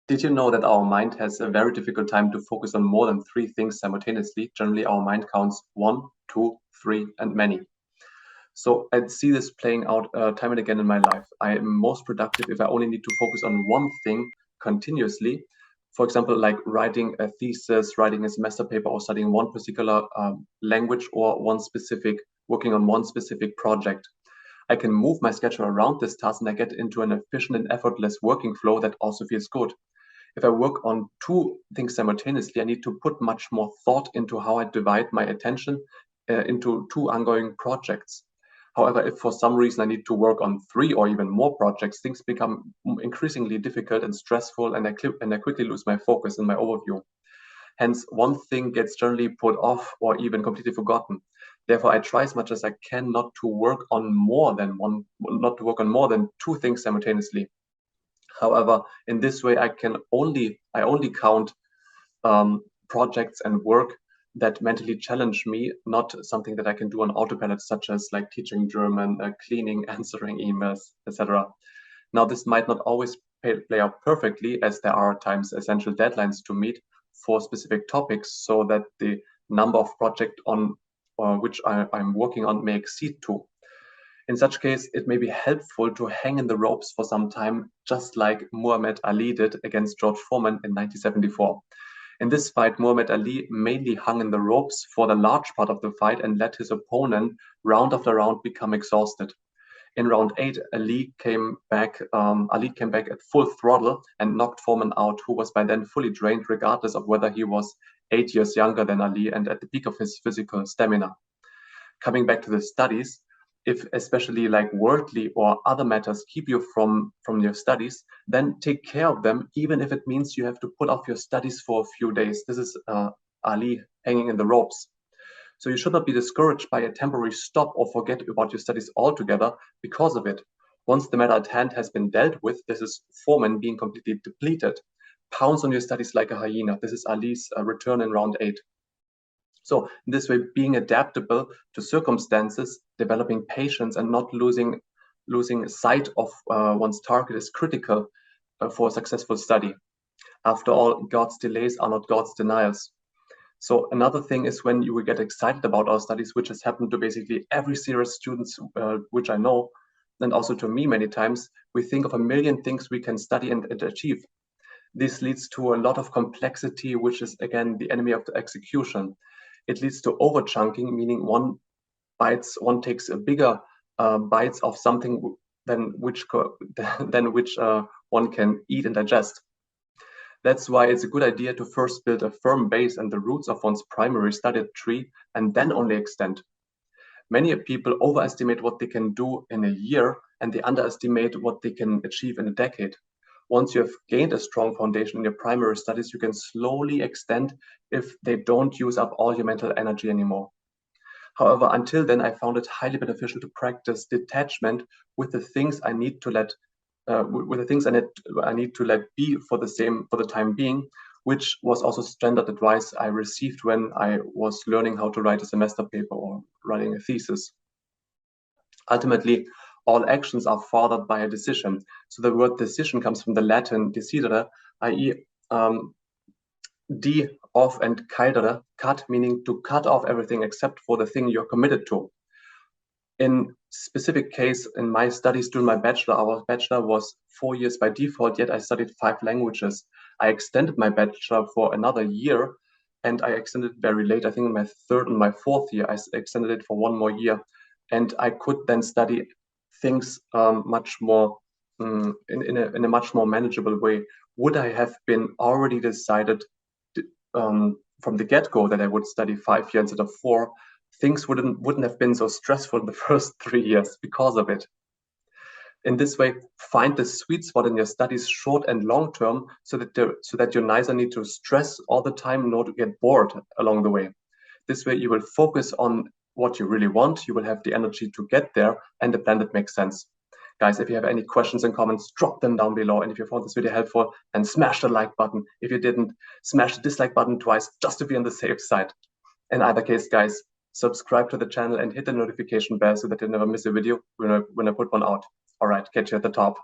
Did you know that our mind has a very difficult time to focus on more than three things simultaneously? Generally, our mind counts one, two, three, and many. So I see this playing out time and again in my life. I am most productive if I only need to focus on one thing continuously. For example, like writing a thesis, writing a semester paper, or studying one particular language or working on one specific project. I can move my schedule around this task and I get into an efficient and effortless working flow that also feels good. If I work on two things simultaneously, I need to put much more thought into how I divide my attention into two ongoing projects. However, if for some reason I need to work on three or even more projects, things become increasingly difficult and stressful, and I quickly lose my focus and my overview. Hence, one thing gets generally put off or even completely forgotten. Therefore, I try as much as I can not to work on more than two things simultaneously. However, in this way, I only count projects and work that mentally challenge me, not something that I can do on autopilot, such as like teaching German, cleaning, answering emails, etc. Now, this might not always play out perfectly, as there are at times essential deadlines to meet for specific topics, so that the number of projects on which I'm working on may exceed two. In such case, it may be helpful to hang in the ropes for some time, just like Muhammad Ali did against George Foreman in 1974. In this fight, Muhammad Ali mainly hung in the ropes for the large part of the fight and let his opponent round after round become exhausted. In round 8, Ali came back at full throttle and knocked Foreman out, who was by then fully drained, regardless of whether he was 8 years younger than Ali and at the peak of his physical stamina. Coming back to the studies, if especially like worldly or other matters keep you from your studies, then take care of them, even if it means you have to put off your studies for a few days. This is Ali hanging in the ropes. So you should not be discouraged by a temporary stop or forget about your studies altogether because of it. Once the matter at hand has been dealt with, this is Foreman being completely depleted. Pounce on your studies like a hyena. This is Ali's return in round 8. So in this way, being adaptable to circumstances, developing patience, and not losing sight of one's target is critical for a successful study. After all, God's delays are not God's denials. So another thing is when you get excited about our studies, which has happened to basically every serious student which I know, and also to me many times, we think of a million things we can study and achieve. This leads to a lot of complexity, which is again the enemy of the execution. It leads to overchunking, meaning one takes a bigger bites of something than which one can eat and digest. That's why it's a good idea to first build a firm base and the roots of one's primary study tree, and then only extend. Many people overestimate what they can do in a year, and they underestimate what they can achieve in a decade. Once you have gained a strong foundation in your primary studies, you can slowly extend if they don't use up all your mental energy anymore. However, until then, I found it highly beneficial to practice detachment with the things I need to let be for the time being, which was also standard advice I received when I was learning how to write a semester paper or writing a thesis. Ultimately, all actions are fathered by a decision. So the word decision comes from the Latin decidere, i.e. De off and caedere, cut, meaning to cut off everything except for the thing you're committed to. In specific case, in my studies during my bachelor, our bachelor was 4 years by default, yet I studied 5 languages. I extended my bachelor for another year, and I extended very late. I think in my 3rd and my 4th year, I extended it for 1 more year. And I could then study things much more in a much more manageable way. Would I have been already decided from the get-go that I would study 5 years instead of 4, things wouldn't have been so stressful in the first 3 years because of it. In this way, find the sweet spot in your studies, short and long term, so that you neither need to stress all the time nor to get bored along the way. This way, you will focus on what you really want, you will have the energy to get there, and the plan that makes sense. Guys, if you have any questions and comments, drop them down below. And if you found this video helpful, then smash the like button. If you didn't, smash the dislike button twice, just to be on the safe side. In either case, guys, subscribe to the channel and hit the notification bell so that you never miss a video when I put one out. All right, catch you at the top.